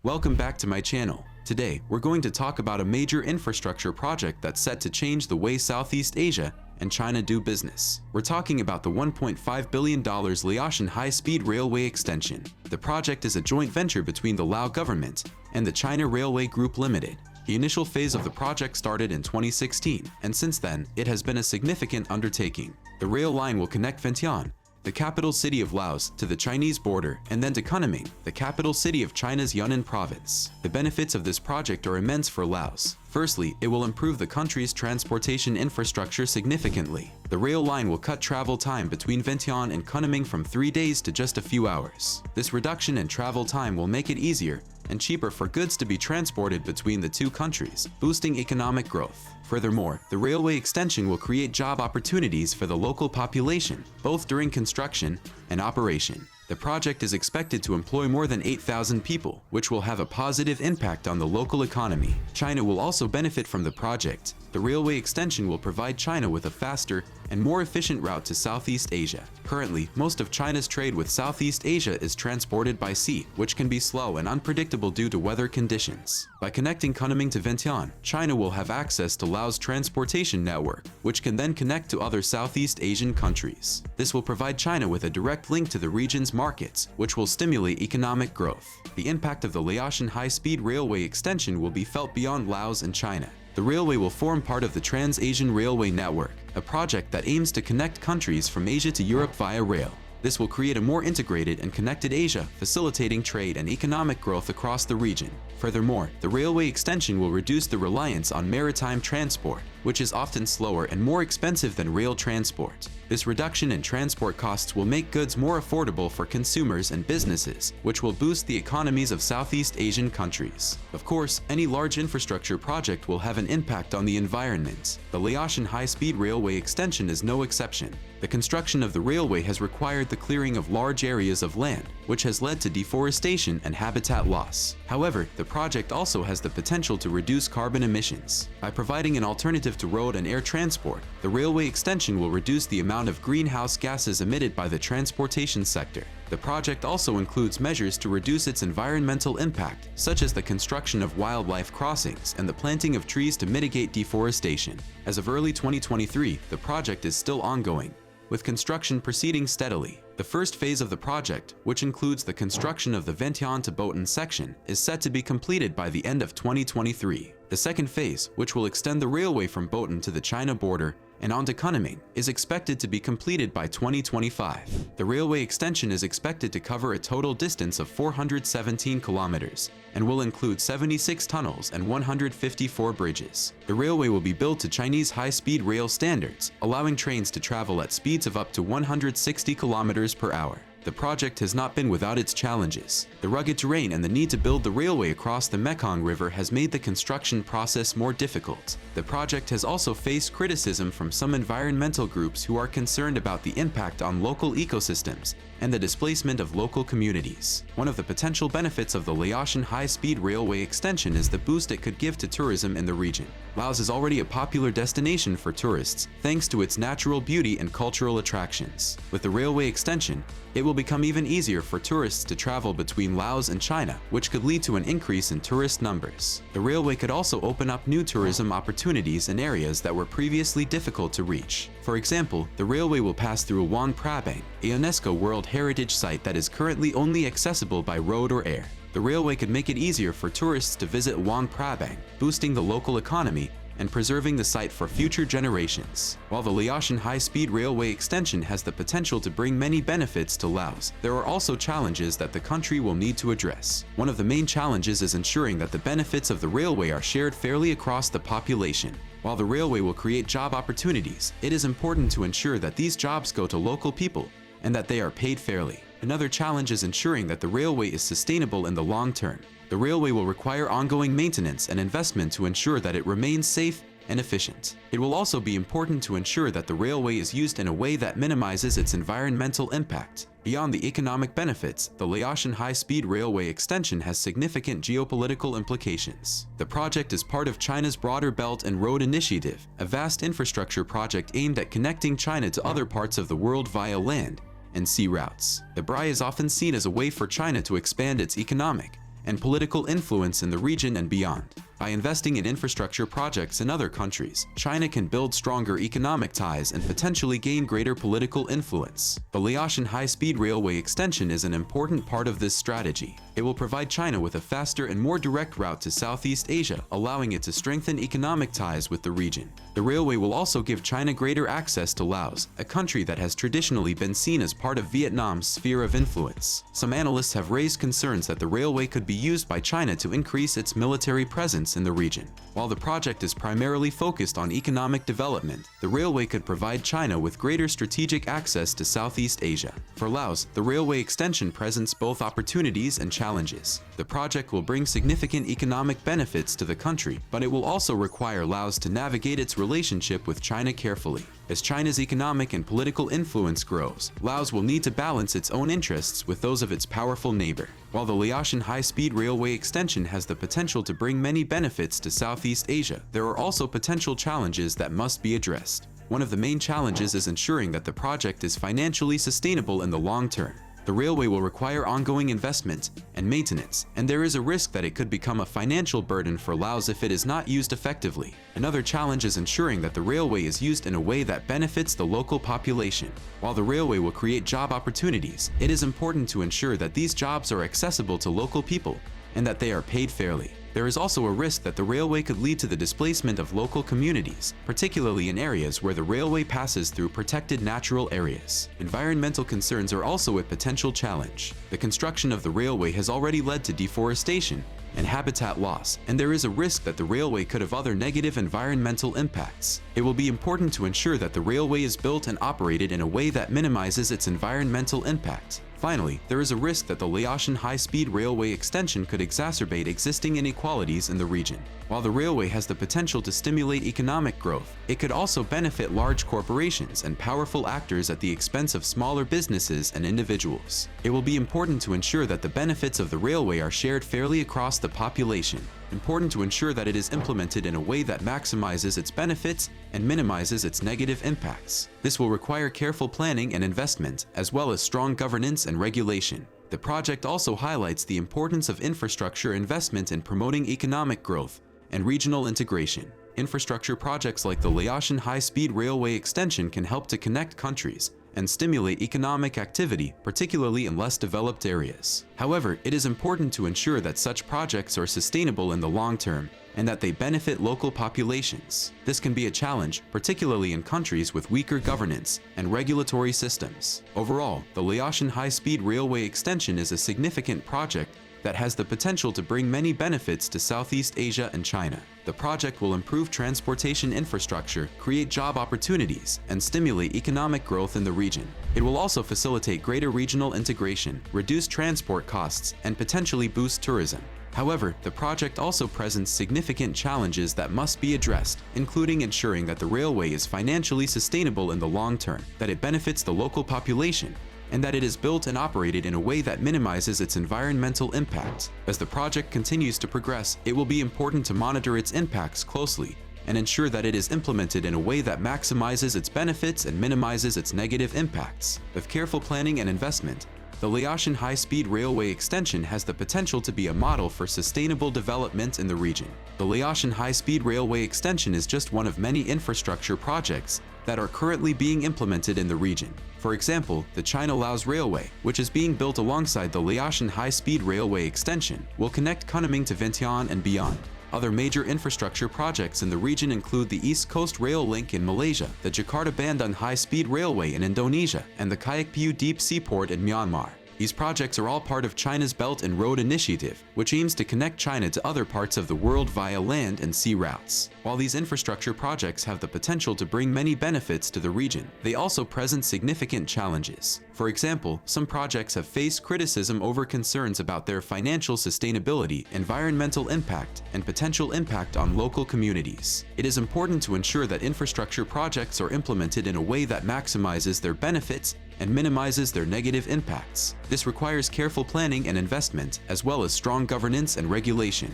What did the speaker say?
Welcome back to my channel. Today, we're going to talk about a major infrastructure project that's set to change the way Southeast Asia and China do business. We're talking about the $1.5 billion Laotian high-speed railway extension. The project is a joint venture between the Lao government and the China Railway Group Limited. The initial phase of the project started in 2016, and since then, it has been a significant undertaking. The rail line will connect Vientiane, the capital city of Laos, to the Chinese border, and then to Kunming, the capital city of China's Yunnan province. The benefits of this project are immense for Laos. Firstly, it will improve the country's transportation infrastructure significantly. The rail line will cut travel time between Vientiane and Kunming from 3 days to just a few hours. This reduction in travel time will make it easier and cheaper for goods to be transported between the two countries, boosting economic growth. Furthermore, the railway extension will create job opportunities for the local population, both during construction and operation. The project is expected to employ more than 8,000 people, which will have a positive impact on the local economy. China will also benefit from the project. The railway extension will provide China with a faster and more efficient route to Southeast Asia. Currently, most of China's trade with Southeast Asia is transported by sea, which can be slow and unpredictable due to weather conditions. By connecting Kunming to Vientiane, China will have access to Laos' transportation network, which can then connect to other Southeast Asian countries. This will provide China with a direct link to the region's markets, which will stimulate economic growth. The impact of the Laotian high-speed railway extension will be felt beyond Laos and China. The railway will form part of the Trans-Asian Railway Network, a project that aims to connect countries from Asia to Europe via rail. This will create a more integrated and connected Asia, facilitating trade and economic growth across the region. Furthermore, the railway extension will reduce the reliance on maritime transport, which is often slower and more expensive than rail transport. This reduction in transport costs will make goods more affordable for consumers and businesses, which will boost the economies of Southeast Asian countries. Of course, any large infrastructure project will have an impact on the environment. The Laotian high-speed railway extension is no exception. The construction of the railway has required the clearing of large areas of land, which has led to deforestation and habitat loss. However, the project also has the potential to reduce carbon emissions. By providing an alternative to road and air transport, the railway extension will reduce the amount of greenhouse gases emitted by the transportation sector. The project also includes measures to reduce its environmental impact, such as the construction of wildlife crossings and the planting of trees to mitigate deforestation. As of early 2023, the project is still ongoing, with construction proceeding steadily. The first phase of the project, which includes the construction of the Vientiane to Botan section, is set to be completed by the end of 2023. The second phase, which will extend the railway from Botan to the China border and on to Kunming, is expected to be completed by 2025. The railway extension is expected to cover a total distance of 417 kilometers and will include 76 tunnels and 154 bridges. The railway will be built to Chinese high-speed rail standards, allowing trains to travel at speeds of up to 160 kilometers per hour. The project has not been without its challenges. The rugged terrain and the need to build the railway across the Mekong River has made the construction process more difficult. The project has also faced criticism from some environmental groups who are concerned about the impact on local ecosystems and the displacement of local communities. One of the potential benefits of the Laotian high-speed railway extension is the boost it could give to tourism in the region. Laos is already a popular destination for tourists, thanks to its natural beauty and cultural attractions. With the railway extension, it will become even easier for tourists to travel between Laos and China, which could lead to an increase in tourist numbers. The railway could also open up new tourism opportunities in areas that were previously difficult to reach. For example, the railway will pass through Luang Prabang, a UNESCO World Heritage Site that is currently only accessible by road or air. The railway could make it easier for tourists to visit Luang Prabang, boosting the local economy and preserving the site for future generations. While the Laotian high-speed railway extension has the potential to bring many benefits to Laos, there are also challenges that the country will need to address. One of the main challenges is ensuring that the benefits of the railway are shared fairly across the population. While the railway will create job opportunities, it is important to ensure that these jobs go to local people and that they are paid fairly. Another challenge is ensuring that the railway is sustainable in the long term. The railway will require ongoing maintenance and investment to ensure that it remains safe and efficient. It will also be important to ensure that the railway is used in a way that minimizes its environmental impact. Beyond the economic benefits, the Laotian high-speed railway extension has significant geopolitical implications. The project is part of China's broader Belt and Road Initiative, a vast infrastructure project aimed at connecting China to other parts of the world via land and sea routes. The BRI is often seen as a way for China to expand its economic and political influence in the region and beyond. By investing in infrastructure projects in other countries, China can build stronger economic ties and potentially gain greater political influence. The Laotian high-speed railway extension is an important part of this strategy. It will provide China with a faster and more direct route to Southeast Asia, allowing it to strengthen economic ties with the region. The railway will also give China greater access to Laos, a country that has traditionally been seen as part of Vietnam's sphere of influence. Some analysts have raised concerns that the railway could be used by China to increase its military presence in the region. While the project is primarily focused on economic development, the railway could provide China with greater strategic access to Southeast Asia. For Laos, the railway extension presents both opportunities and challenges. The project will bring significant economic benefits to the country, but it will also require Laos to navigate its relationship with China carefully. As China's economic and political influence grows, Laos will need to balance its own interests with those of its powerful neighbor. While the Laotian high-speed railway extension has the potential to bring many benefits to Southeast Asia, there are also potential challenges that must be addressed. One of the main challenges is ensuring that the project is financially sustainable in the long term. The railway will require ongoing investment and maintenance, and there is a risk that it could become a financial burden for Laos if it is not used effectively. Another challenge is ensuring that the railway is used in a way that benefits the local population. While the railway will create job opportunities, it is important to ensure that these jobs are accessible to local people and that they are paid fairly. There is also a risk that the railway could lead to the displacement of local communities, particularly in areas where the railway passes through protected natural areas. Environmental concerns are also a potential challenge. The construction of the railway has already led to deforestation and habitat loss, and there is a risk that the railway could have other negative environmental impacts. It will be important to ensure that the railway is built and operated in a way that minimizes its environmental impact. Finally, there is a risk that the Laotian high-speed railway extension could exacerbate existing inequalities in the region. While the railway has the potential to stimulate economic growth, it could also benefit large corporations and powerful actors at the expense of smaller businesses and individuals. It will be important to ensure that the benefits of the railway are shared fairly across the population. Important to ensure that it is implemented in a way that maximizes its benefits and minimizes its negative impacts. This will require careful planning and investment, as well as strong governance and regulation. The project also highlights the importance of infrastructure investment in promoting economic growth and regional integration. Infrastructure projects like the Laotian high-speed railway extension can help to connect countries and stimulate economic activity, particularly in less developed areas. However, it is important to ensure that such projects are sustainable in the long term and that they benefit local populations. This can be a challenge, particularly in countries with weaker governance and regulatory systems. Overall, the Laotian high-speed railway extension is a significant project that has the potential to bring many benefits to Southeast Asia and China. The project will improve transportation infrastructure, create job opportunities, and stimulate economic growth in the region. It will also facilitate greater regional integration, reduce transport costs, and potentially boost tourism. However, the project also presents significant challenges that must be addressed, including ensuring that the railway is financially sustainable in the long term, that it benefits the local population, and that it is built and operated in a way that minimizes its environmental impact. As the project continues to progress, it will be important to monitor its impacts closely and ensure that it is implemented in a way that maximizes its benefits and minimizes its negative impacts. With careful planning and investment, the Laotian high-speed railway extension has the potential to be a model for sustainable development in the region. The Laotian high-speed railway extension is just one of many infrastructure projects that are currently being implemented in the region. For example, the China-Laos Railway, which is being built alongside the Laotian high-speed railway extension, will connect Kunming to Vientiane and beyond. Other major infrastructure projects in the region include the East Coast Rail Link in Malaysia, the Jakarta-Bandung High-Speed Railway in Indonesia, and the Kayakpiu Deep Seaport in Myanmar. These projects are all part of China's Belt and Road Initiative, which aims to connect China to other parts of the world via land and sea routes. While these infrastructure projects have the potential to bring many benefits to the region, they also present significant challenges. For example, some projects have faced criticism over concerns about their financial sustainability, environmental impact, and potential impact on local communities. It is important to ensure that infrastructure projects are implemented in a way that maximizes their benefits and minimizes their negative impacts. This requires careful planning and investment, as well as strong governance and regulation.